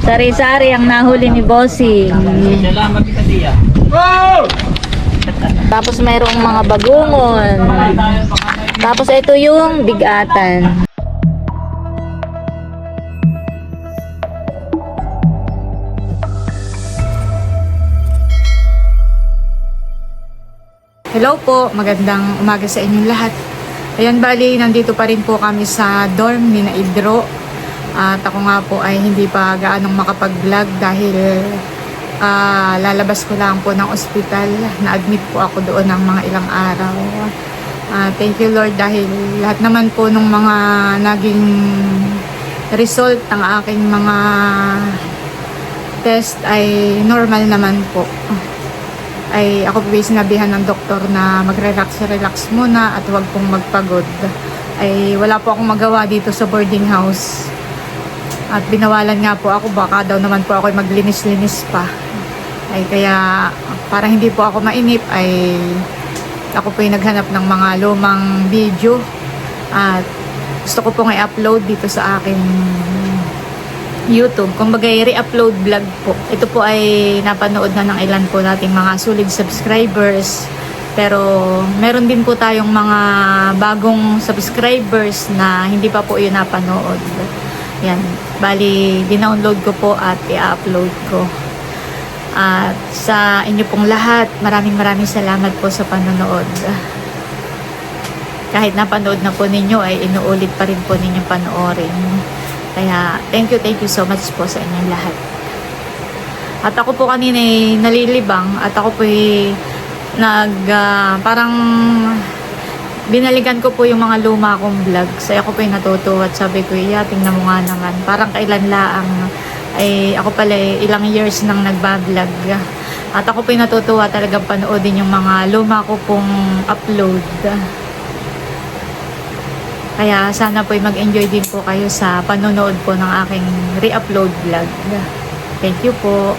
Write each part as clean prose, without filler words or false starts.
Sari-sari ang nahuli ni Bossing. Salamat kita diya. Tapos mayroong mga bagungon. Tapos ito yung bigatan. Hello po, magandang umaga sa inyong lahat. Ayan, bali, nandito pa rin po kami sa dorm ni na Idro. At ako nga po ay hindi pa gaanong makapag-vlog dahil lalabas ko lang po ng ospital. Na-admit po ako doon ng mga ilang araw. Thank you Lord dahil lahat naman po ng mga naging result ng aking mga test ay normal naman po. Ay ako po sinabihan ng doktor na mag-relax muna at huwag pong magpagod. Ay wala po akong magawa dito sa boarding house. At binawalan nga po ako, baka daw naman po ako maglinis-linis pa. Ay kaya para hindi po ako mainip ay ako po naghanap ng mga lumang video. At gusto ko pong i-upload dito sa aking YouTube. Kung bagay re-upload vlog po. Ito po ay napanood na ng ilan po nating mga solid subscribers. Pero meron din po tayong mga bagong subscribers na hindi pa po yun napanood. Yan. Bali, dinownload ko po at i-upload ko. At sa inyo pong lahat, maraming salamat po sa panonood. Kahit napanood na po ninyo ay inuulit pa rin po ninyong panoorin. Kaya, thank you so much po sa inyong lahat. At ako po kanina ay nalilibang at ako po ay parang binalikan ko po yung mga luma kong vlog. So, ako po ay natutuwa at sabi ko, tingnan mo nga naman. Parang kailan laang ay ako pala ilang years nang nagbablog. At ako po ay natutuwa talagang panoodin yung mga luma ko pong upload. Kaya sana po mag-enjoy din po kayo sa panonood po ng aking re-upload vlog. Thank you po.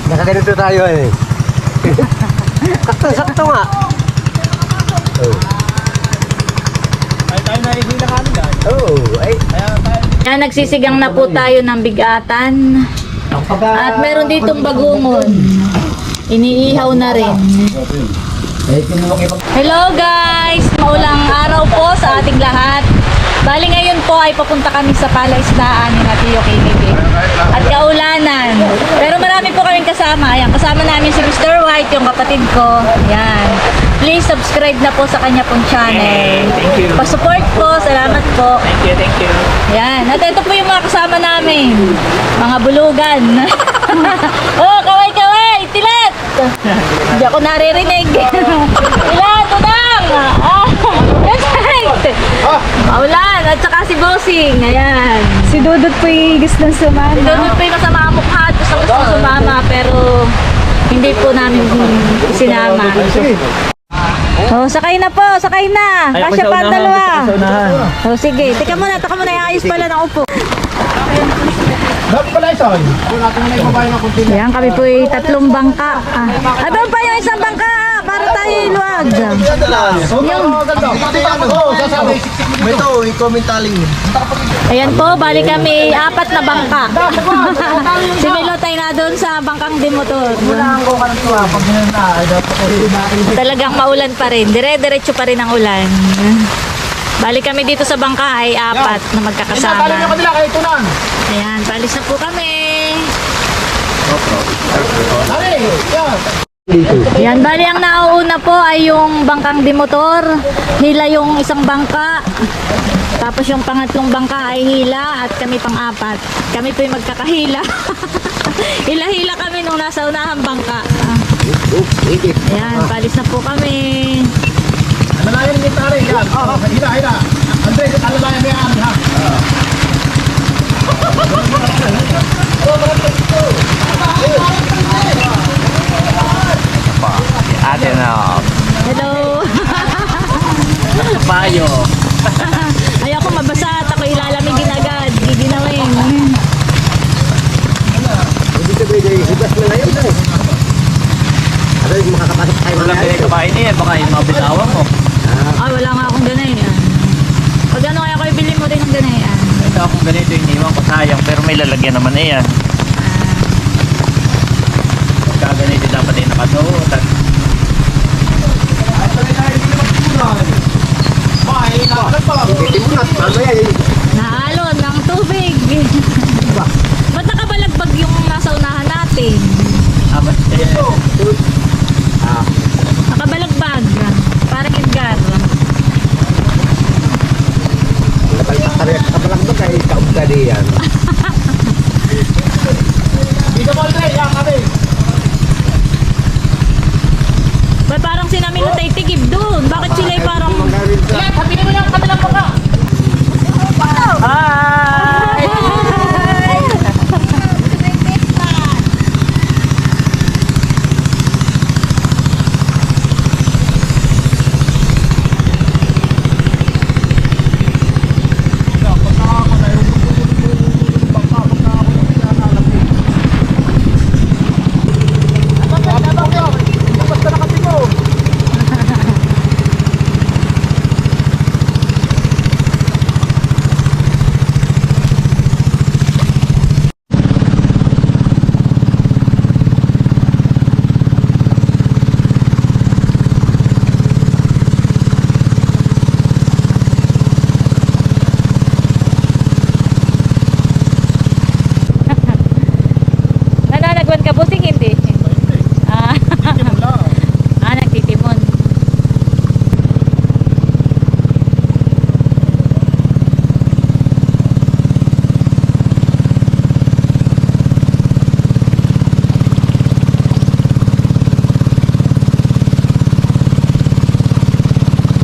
Nakaganito tayo eh. Sakto nga. Ay tayo na ihila kami guys. Ay. Yan, nagsisigang na po tayo ng bigatan. At meron ditong bagungon. Iniihaw na rin. Hello guys! Maulang araw po sa ating lahat. Bali ngayon po ay papunta kami sa palaisdaan ni Tio Kennedy. At kaulanan. Pero marami po kaming kasama. Ayan, kasama namin si Mr. White, yung kapatid ko. Ayan. Please subscribe na po sa kanya pong channel. Thank you. Pa-support po. Salamat po. Thank you. Ayan. At ito po yung mga kasama namin. Mga bulugan. Oh, kaway! Tilat! Hindi ako naririnig. Tilat! Tunang! Maulan! At saka si Bossing. Ayan. Si Dudut po yung gusto ng sumama. Si Dudut po yung masama ang mukha at gusto sumama pero hindi po namin sinama. Oh, sakay na po, sakay na. Kasya pa ang dalawa. Oh, sige. Teka muna, ayos pala ng upo. Yan, kami po ay 3 bangka. Doon pa yung isang bangka para tayo iluwag. Ito, i-commentaling. Ayan po, bali kami 4 na bangka. Si Milotay na doon sa bangkang demotor. Talagang maulan pa rin. Dire-diretso pa rin ang ulan. Bali kami dito sa bangka ay 4 na magkakasama. Ayan, balis na po kami. Ayan, bali ang nauuna po ay yung bangkang demotor. Hila yung isang bangka. Tapos yung pangatlong bangka ay hila at kami pang-4. Kami po yung magkakahila. Hila-hila kami nung nasa unahang bangka. Ayan, balis na po kami. Alalayan ni Tari yan. Hila. Andres, alalayan mo yan ha. Ate na. Hello. Nakapayo. Ayoko mabasa at ako ilalamigin agad. Giginawin. Hindi ka pwede, hugas na ngayon. Ano yung makakapasok tayo wala kayo kumain niya, baka yung mga binawan mo. Ay, wala nga akong ganayan. Pag ano kaya ko ibili mo rin ng ganayan? Ito akong ganito, iniwan ko sayang, pero may lalagyan naman na yan. Pagka ganito dapat ay nakasuotan. Hindi mo na. Ano yan? Naalon ng tubig. Ba't nakabalagbag yung nasa unahan natin? Amat Nakabalagbag. Parang Edgar. Kapalak ba kayo kaugda diyan? Dito mo, Andre, yan kami. Ba't parang sinamilo tayo tigib doon? Bakit sila ay parang... Yan, sabihin mo yung kabilang baka. Hi! Nananagwan ka busing hindi? Ah, nagtitimon.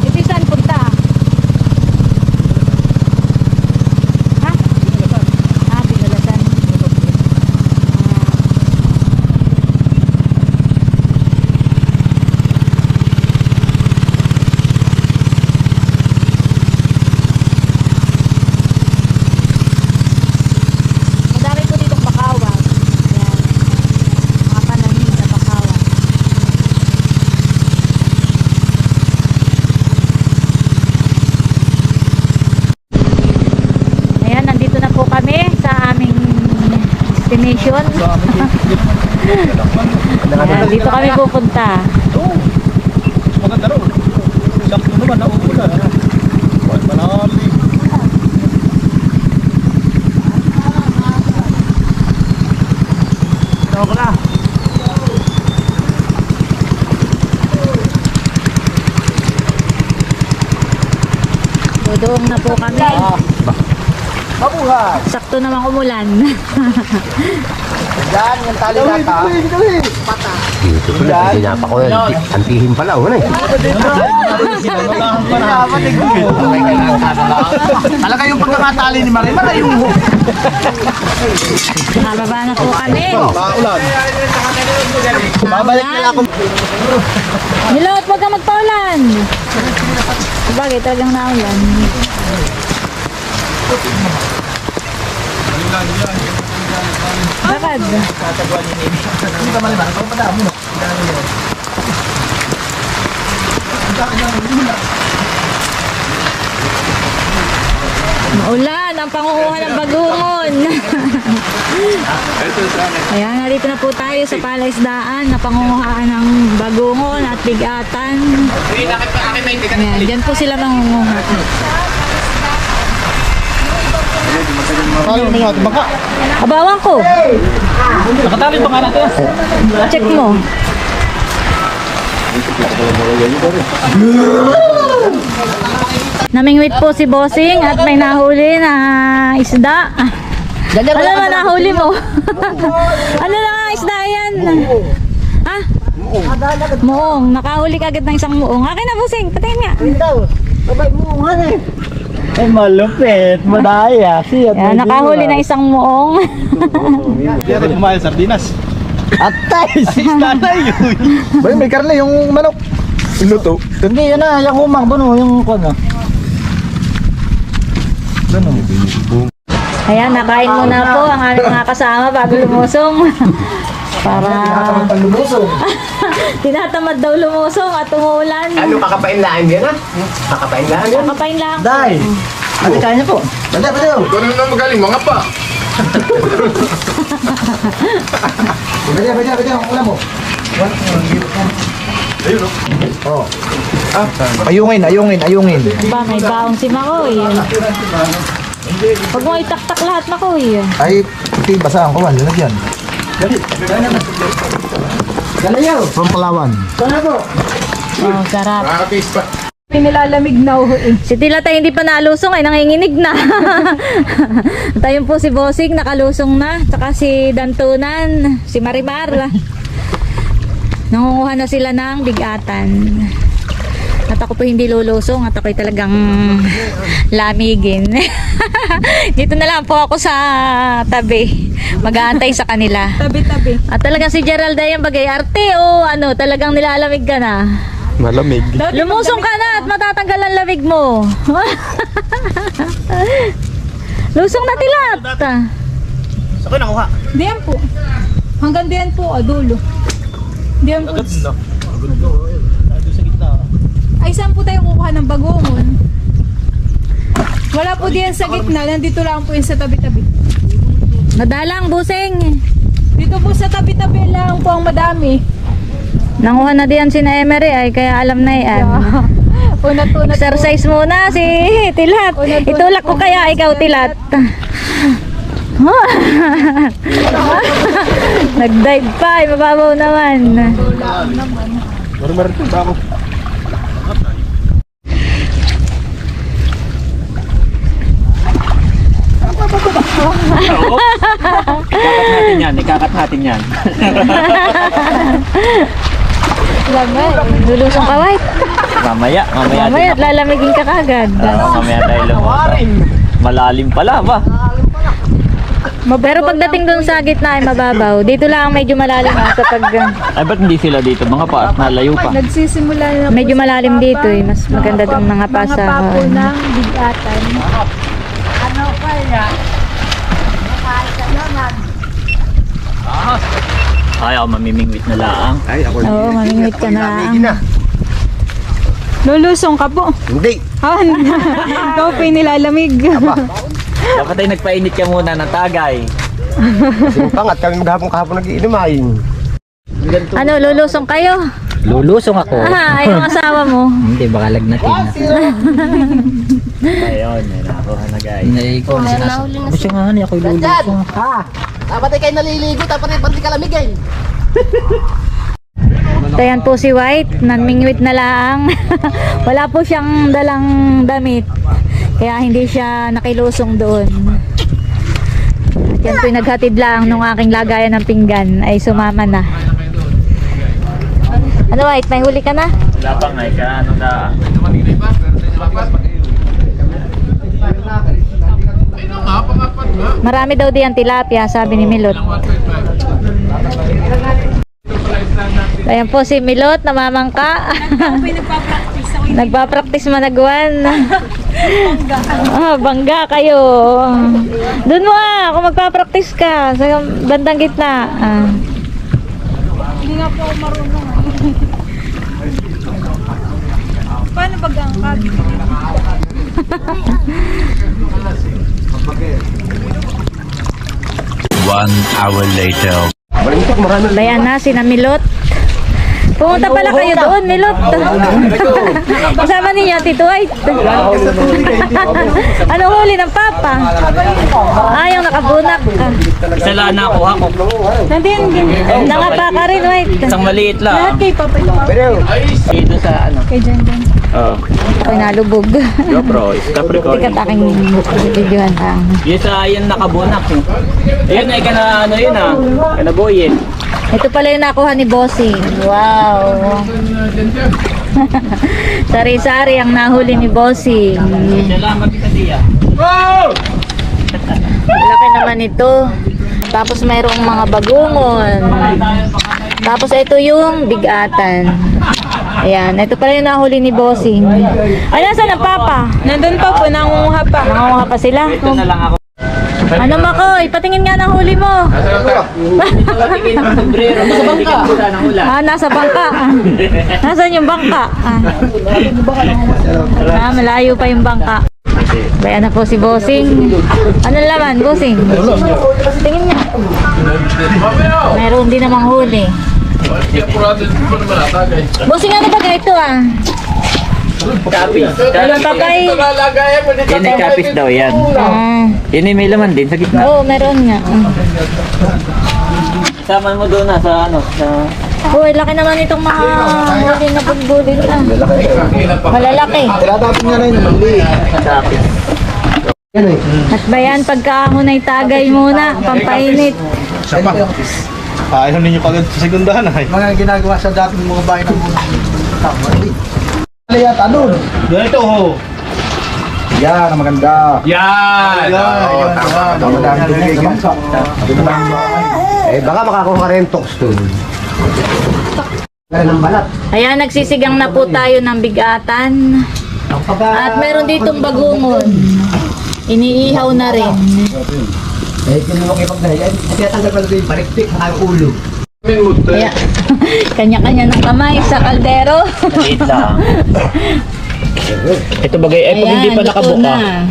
Ito saan punta? Ha? Binalasan. Madami po ditong bakawan. Ayan. Mga pananim na bakawan. Ayan, nandito na po kami sa aming destination. Ayan, dito kami pupunta. Maganda ro. Sakto naman, nauulan. Malami. Tama na. Dudong na po kami. Mabuhay! Sakto namang umulan. Yan, yung tali nata. Dito ko na, sinapa ko yan. Antihin pala, wala eh. Talaga yung pagkakatali ni Marie, yung Nakababa na po kami. paulan. Babalik na ako. Milot, huwag ka magpaulan. Bagay, talagang naulan. Bakad. Maulan, ang pangukuha ng bagungon. Ayan, narito na po tayo sa palaisdaan na pangunguhaan ng bagungon at bigatan. Ayan, dyan po sila mangunguha. Ano nga ito baka? Abawang ko, Nakatali ba nga natin? check mo. Namingwit po si Bossing at may nahuli na isda. Ano naman nahuli mo? Ano lang ang isda yan? Ha? Muong. Nakahuli ka agad ng isang muong. Akin na, Bossing. Patayin nga. Ay, malupit. Madaya. Yan, nakahuli na isang muong. Diyan rin kumain sardinas. Atay! Si nanay yun. Ba may karne yung manok. Iluto. Hindi, yan na. Yung humang doon, yung kwan. Ayan, nakain muna po ang aming mga kasama bago lumusong. Para... Lumusong. Tinatamad daw lumusong at umuulan. Ano, kakapain lang yan, ha? Kakapain lang yan. Kakapain lang. Day! Ate, kaya niya po. Banda, banda. Ganun na magaling, mga pa. Banda. Ang ulam mo. Ayun, no? Oh. Ayungin. Ba, may baong si Makoy. Huwag mo itaktak lahat, Makoy. Ay, ito basa ang kawan. Lalagyan. Galayaw. From Palawan. Oh, sarap. Nakaka-taste pa. Pinilalamig na uwi. Si Tilata hindi pa nalusong ay nanginginig na. Tayo po si Bossing nakalusong na. Tsaka si Dantunan, si Marimar. Nangunguha na sila ng bigatan. At ako po hindi lulusong at ako'y talagang lamigin. Dito na lang po ako sa tabi. Mag-aantay sa kanila. Tabi-tabi. At talagang si Gerald ay ang bagay arte o ano, talagang nilalamig ka na. Malamig. Lumusong ka na at matatanggal ang lamig mo. Lusong na Tilat. Sa ko nakuha. Diyan po. Hanggang diyan po, dulo. Diyan po. Ay, saan po tayo kukuha ng bagongon? Wala po diyan sa gitna. Nandito lang po yung sa tabi-tabi. Madalang, busing. Dito po sa tabi-tabi lang po ang madami. Nanguha na diyan si na Emery ay kaya alam na yan. Unat-unat po. Exercise muna si Tilat. Itulak ko kaya ikaw Tilat. Nag-dive pa, ay mababaw naman. Meron ba ako? Ikakat natin yan. Lulusong ka, White. Mamaya Mamaya at lalamigin ka kagad. mamaya tayo lumusong. Malalim pala ba? Pero pagdating dun sa gitna ay mababaw. Dito lang medyo malalim sa pag... Ay, ba't hindi sila dito? Mga pa, nalayo pa. Nagsisimula na po Medyo sa malalim papa. dito eh. Mas maganda itong mga Mga pasa. papo ng bigatan. Ay, ako mamimingwit na laang. Ay, ako. Oo, mamingwit ka na. Lulusong ka po. Hindi. Ha? Ikaw po yung nilalamig. Dapat ay nagpainit ka muna ng tagay. Simpang at kami maghapon-kahapon nag-iinumain. Ano, lulusong kayo? Lulusong ako. Ay, yung asawa mo. Hindi, baka lagnatin na. Ayun, yun ako na guys. Hindi ko sinasabi. Gusto nga niya ako lulusong. Dapat ay kayo naliligo, dapat ay pati kalamigin. Ayan po si White, namingwit na lang. Wala po siyang dalang damit. Kaya hindi siya nakilusong doon. At yan po yung naghatid lang nung aking lagayan ng pinggan ay sumama na. Ano White, may huli ka na? Wala pa nga, ano na. Marami daw diyan tilapia, sabi ni Milot. Ayan po si Milot, namamangka. Nagpa-practice managwan. Bangga kayo. Doon mo kung magpa-practice ka sa bandang gitna. Hindi nga po ako marunong. Paano pag ang kabi? 1 hour later. Bayan na, sinamilot. Pumunta pala kayo doon, Milot. Kasama ninyo, Tito White. Ano huli ng Papa? Yung nakabunak. Isa lang nakuha ko. Nandiyan din. Nangapa ka rin, White. Isang maliit Lahat lang. kay Papa. Dito sa ano. Kay Jan Jan. Oh. Ako'y nalubog. GoPro, stop recording. Tikat aking videohan lang. Yun sa yan nakabunak. Yun ay kana ano yun kanabuyin. Ito pala yung nakuha ni Bossing. Wow. Sari-sari ang nahuli ni Bossing. Salamat kita diya. Laki naman ito. Tapos mayroong mga bagungon. Tapos ito yung bigatan. Ayan, ito pala yung nahuli ni Bossing. Ay, nasaan ang Papa? Nandun pa po, nangunguha pa. Nangunguha pa sila. Ito na lang ako. Ano Makoy? Patingin nga ng huli mo. Nasa bangka. Nasaan yung bangka? Malayo pa yung bangka. Bayan na po si Bossing. Ano laman, Bossing? Tingin niya. Meron din namang huli. Bossing, ano ba ito Kapis. Walang papay. Yan ay kapis daw yan. Yan ay may laman din sa gitna. Oo, meron nga. Sama mo doon sa ano, sa... Uy, laki naman itong mga huli na bulbulin Malalaki. Tinatapin nga na yun. Mali. At bayan, pagkaahon ay tagay muna, pampainit. Siya pa. Ayaw ninyo kagad sa segundahan ay. Mga ginagawa sa dating mga bahay ng mga tama. Layat, ano? Ganito ho. Yan, ang maganda. Yan! Tama lang. Baka makakuha ka rin talks doon. Ng balat. Ayan, nagsisigang na po tayo ng bigatan. At meron ditong bagungon. Iniihaw na rin. Tinulong ipagdahay. Tinatanggal pala ito yung palikpik ang ulo. Kaya, kanya-kanya ng kamay sa kaldero. Maliit lang. Ito bagay, pag hindi pa luto nakabuka. na.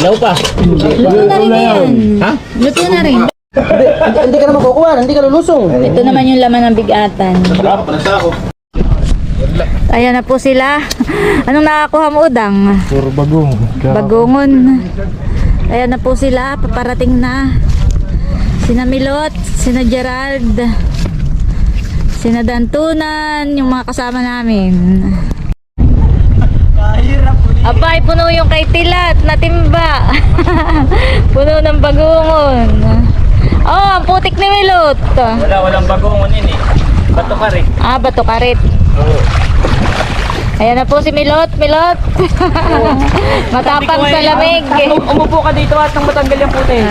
Ilaw pa. Luto na rin yan. Ha? Luto na rin. Hindi ka na makukuha, hindi ka lulusong. Ito naman yung laman ng bigatan. Ayan na po sila. Anong nakakuha mo, Udang? Puro bagong. Bagungon. Ayan na po sila. Paparating na. Sina Milot, sina Gerald, sina Dantunan, yung mga kasama namin. Abay, puno yung kay Tilat na timba. Puno ng bagungon. Oh, ang putik ni Milot. Walang bagongon yun eh. Bato ka rin. Bato karit. Ayan na po si Milot. Matapang sa lamig. Umupo ka dito at nang matanggal yung puti.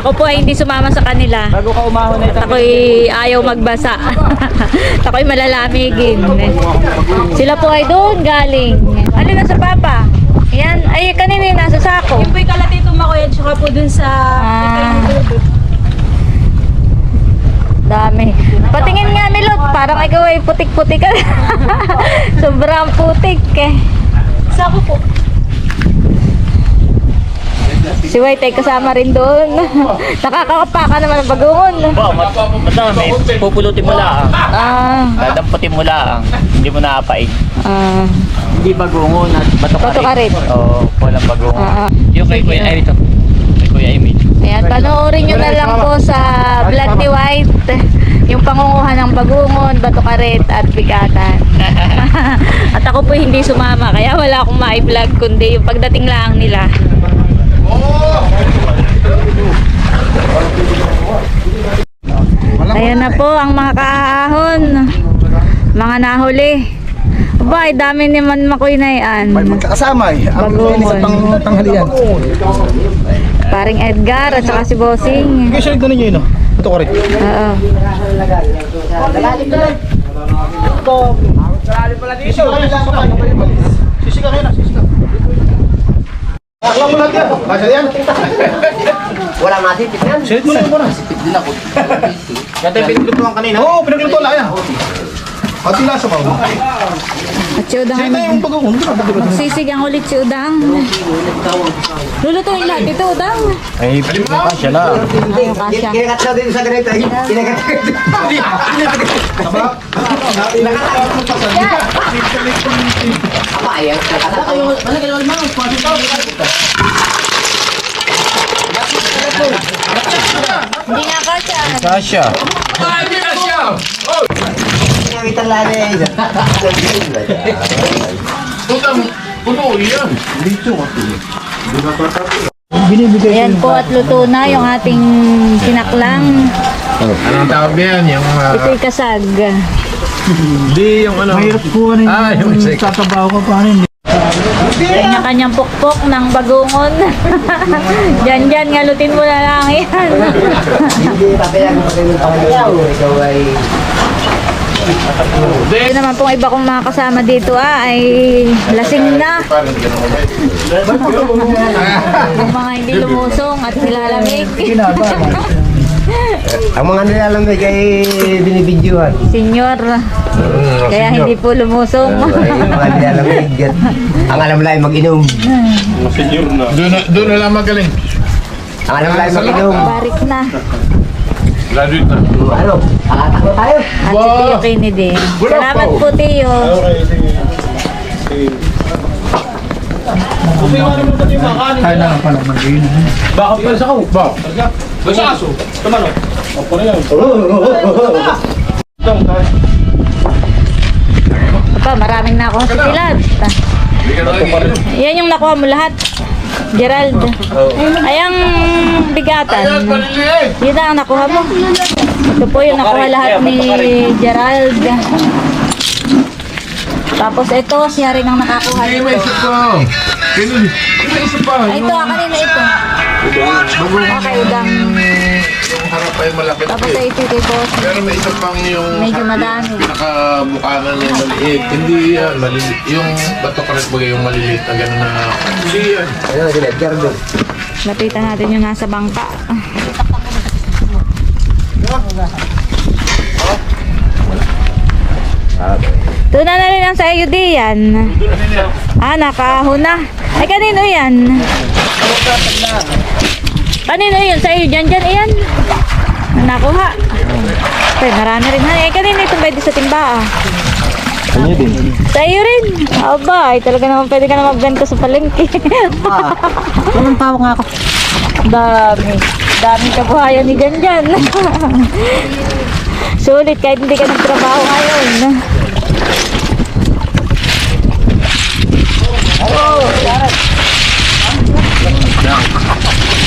Ako po ay hindi sumama sa kanila. Bago ka umahon na ito. Ako'y ayaw magbasa. Ako'y malalamigin. Sila po ay doon galing. Ano na sa papa? Yan. Ay, kanina yung nasa sako. Yung po'y kalatito makuya, tsaka po dun sa... Dami. Patingin nga, Milot. Parang ikaw ay putik-putik ka. Sobrang putik eh. Sako po. Si White ay kasama rin doon. Nakakakapa ka naman ng bagungon. Madami. Pupulutin mo lang. Dadamputin mo lang. Hindi mo naapain. Hindi bagungon at bato ka Bato ka rin. Oo, walang bagungon. Yung kay Kuya ay ito. Kay Kuya Emil. Ayan, panoorin nyo na lang po sa vlog ni White yung pangunguha ng bagungon, bato karet at bigatan. At ako po hindi sumama, kaya wala akong ma-vlog kundi yung pagdating lang nila. Ayan na po ang mga kaahon, mga nahuli. Aba, ay dami naman makoy na yan. May magkakasama eh. Ang pinis at tanghalian. Paring Edgar at saka si Bossing. Kaya siya rin ninyo yun. Ito ko rin. Oo. Sisiga kayo na. Akla mo natin yan. Kasya yan. Wala nga sipit yan. Silit mo na yun muna. Sipit din ako. Yan tayo pinaglutuan kanina. Oo, pinaglutuan lang yan. At tilasa pa. At si Udang ay Silit na yung pag-uun. magsisigang ulit si Udang. Lulutuin lahat ito, Udang. Ay, kasya lang. Ayaw kasya. Kinagat na din sa ganito. Kinagat. Apa ya? Hindi nga kasya. Kasya. Kinagitan lang eh. Ayan po at luto na yung ating sinaklang. Anong tawag yan? Yung... Ito'y kasag. Hindi, yung ano... Mahirap po ano yung tatabaw ko pa ano. Kanya-kanyang pukpok ng bagungon. Diyan, ngalutin mo na lang yan. Hindi papayag mo rin ang pangayaw. Ikaw ay... Yun naman pong iba kong mga kasama dito ay lasing na. Yung mga hindi lumusong at nilalamig. Ang mga nilalamig ay binibidyohan. Senyor, kaya hindi po lumusong. Yung mga nilalamig. Ang alam lang ay mag-inom. Doon na lang magaling. Ang alam lang ay mag-inom. Barik na. Ano? Akatakbo tayo. At si Tio Kennedy. Salamat po, Tio. Tayo na lang pala mag-inom. Bakit pa sa ko? Ba? Basta aso. Tumano. Opo na yan. Aba, maraming nakuha sa silat. Yan yung nakuha mo lahat. Gerald. Ay, ang bigatan. Yun na ang nakuha mo. Ito po yung nakuha lahat ni Gerald. Tapos ito, siya rin ang nakakuha nito. Ay, ito, kanina ito. Okay, udang. Yung harap ay malapit. Tapos ay ito kay boss. Pero may isa pang yung Medyo madami. pinakabukangan niya maliit. Hindi yan, maliliit. Yung bato karet bagay yung maliliit na gano'n na siyan. Ayun, sila, Gerdo. Lapitan natin yung nasa bangka. Tuna na rin ang sa iyo diyan. Ah, nakahon na. Ay, kanino yan? Kanino yun? Sa iyo dyan iyan? Nakuha. Okay, marami rin. Ay, kanino itong pwede sa timba ah? Sa iyo rin. Aba, ay talaga naman pwede ka na magbenta sa palengke. Anong pawak nga ako? Dami. Daming kabuhayan ni Janjan. Sulit kahit hindi ka nagtrabaho ngayon.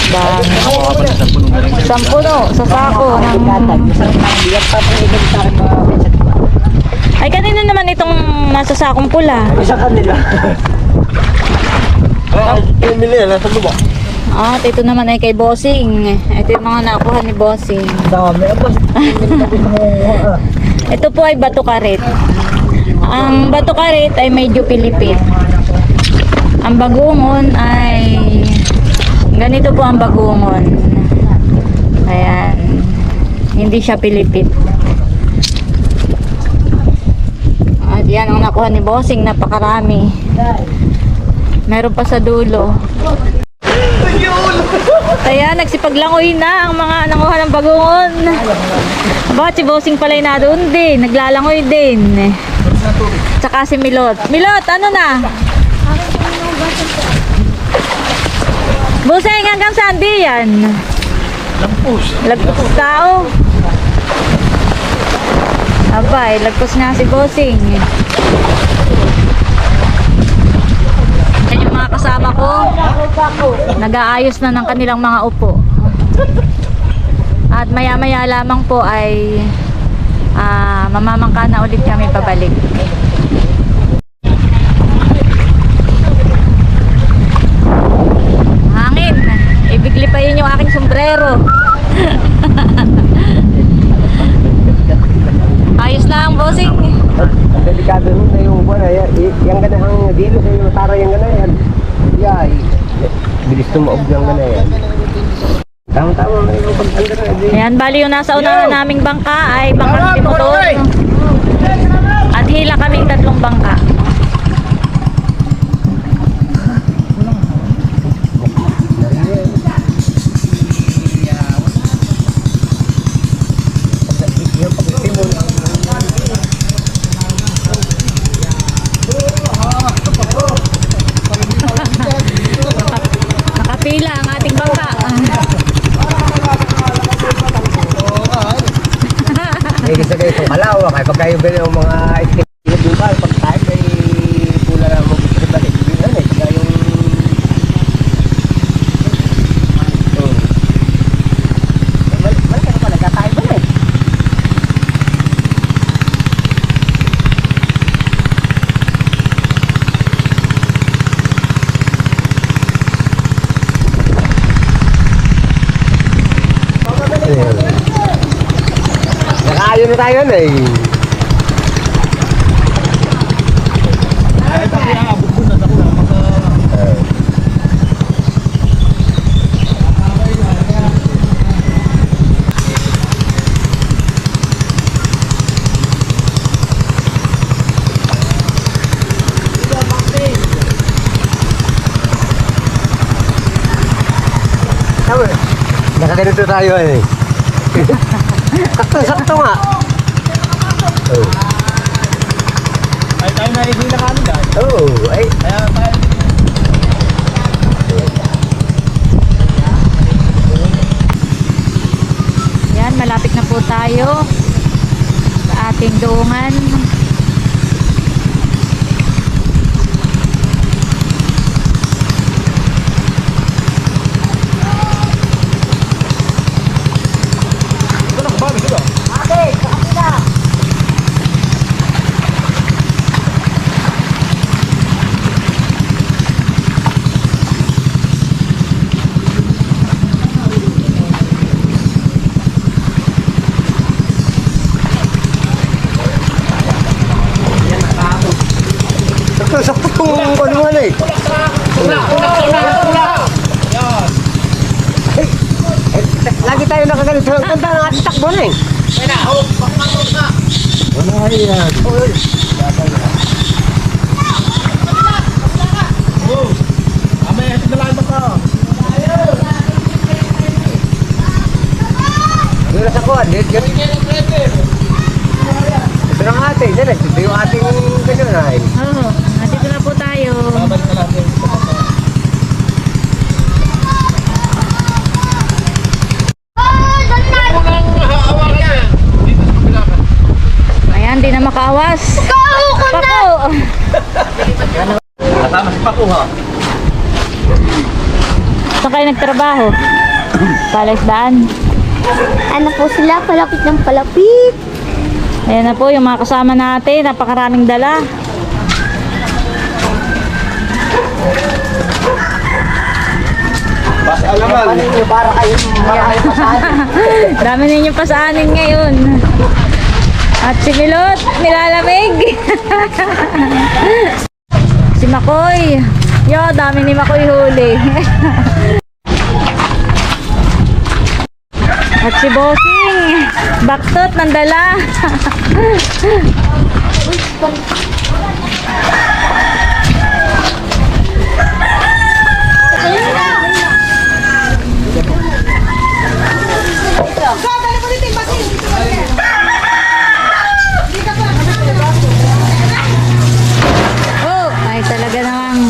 Dami. 10 sa sako. Ay, kanino naman itong nasa sakong pula? Isa kanila. Pumili na, nasa luba. At ito naman ay kay Bossing. Ito yung mga nakuha ni Bossing. Dami. Ito po ay bato karet. Ang bato karet ay medyo pilipit. Ang bagungon ay ganito po ang bagungon. Ayan. Hindi siya pilipit. At yan ang nakuha ni Bossing. Napakarami. Meron pa sa dulo. Kaya nagsipaglangoy na ang mga nanguha ng bagungon. Bakit si Bossing pala'y na doon din? Naglalangoy din. Tsaka si Milot. Milot, ano na? Bossing, hanggang saan di yan? Lagpos tao. Abay, lagpos nga si Bossing. Yan yung mga kasama ko. Nag-aayos na ng kanilang mga upo. At maya-maya lamang po ay mamamangka na ulit kami pabalik. Hangin. Ibigli pa yun yung aking sombrero. Ayos lang, Bossing. Delikado nun na yung buwan. Yung ganahang dilo sa yung tara yung ganayan. Yay. Bilis tumaob yung ganayan. Tama-tama na yung pag-andar na. Ayan, bali yung nasa unahan naming bangka ay bangkang Timoton. At hila kaming 3 bangka. Nakapila ang ating bangka. Hindi sa kayo itong kalawak. Ay pag kayo ganyan yung mga itinibubal, pag tayo may pula na mag-ibalik. Yun eh. Kaya yung... Balik ka pala. Katayo ba eh? Nakaayon na tayo na eh. Nakaganito tayo eh. Sakto nga. Oh. Ay, tayo na ihila kami dahil. Oh, ay. Kaya tayo. Yan, malapit na po tayo sa ating doongan. Sakto kung ano man eh. Lagi tayo nakaganito. Ang ganda ng ating takbo na eh. Ano yan? Amay, hatid na lang ba ka? Dito sa kuwan. Dito ng ating. Dito yung ating ganyan na eh. Oo, nandito na po tayo. Babalik na natin. Ayan, di na makawas. Pako! Kasama si Paku ha. Saan kayo nagtrabaho? Palaisdaan. Ano po sila? Palapit ng palapit. Ayan na po yung mga kasama natin. Napakaraming dala. Bas alaman. Para kayo pasahan. Dami ninyo pasaanin ngayon. At si Milot, nilalamig. Si Makoy. Yo, dami ni Makoy huli. At si Bossing. Baktot ng dala. Oh, ay talaga namang.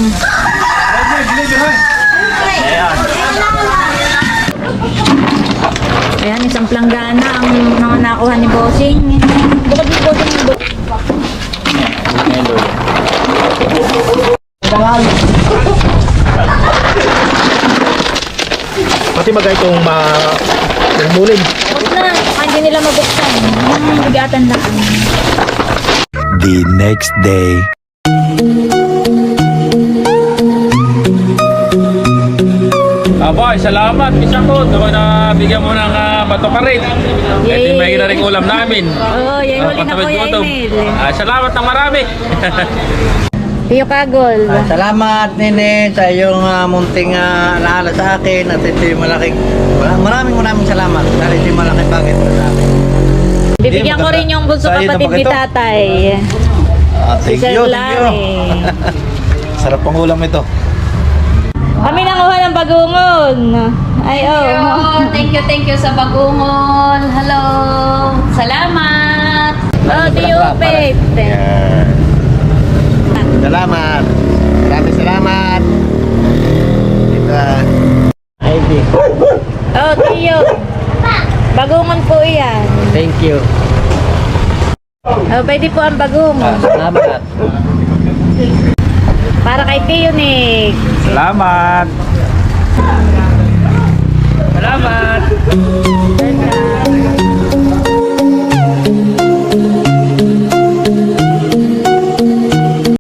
Ayan, isang planggana ang mga nakuha ni Bossing. Bukod ni Bossing yung Pati magay itong mulin. huwag na, hindi nila mabuksan. Yung bigatan lang. The next day. Aboy, salamat. Isa ko. Ako na bigyan mo ng bato pa rin. Yay. Ito may rin ulam namin. Oo, yung huli na Kuya Emil. Salamat ng marami. Tiyo Kagol. Salamat, Nene, sa iyong munting alaala sa akin at ito yung maraming salamat dahil ito yung malaking bagay para sa akin. Bibigyan ko rin yung bunso kapatid ni tatay. Si Thank Sir you, thank you. Larry. Sarap pang ulam ito. Kami nanguha ng bagungon. Ay, oh. Thank you sa bagungol. Hello. Salamat. Oh, Tiyo Pet. Salamat. Maraming salamat. Ivy, Oh, Tiyo. Bagungon po yan. thank you. Oh, pwede po ang bagungon. Salamat. Para kay Tiyo Nick. Salamat.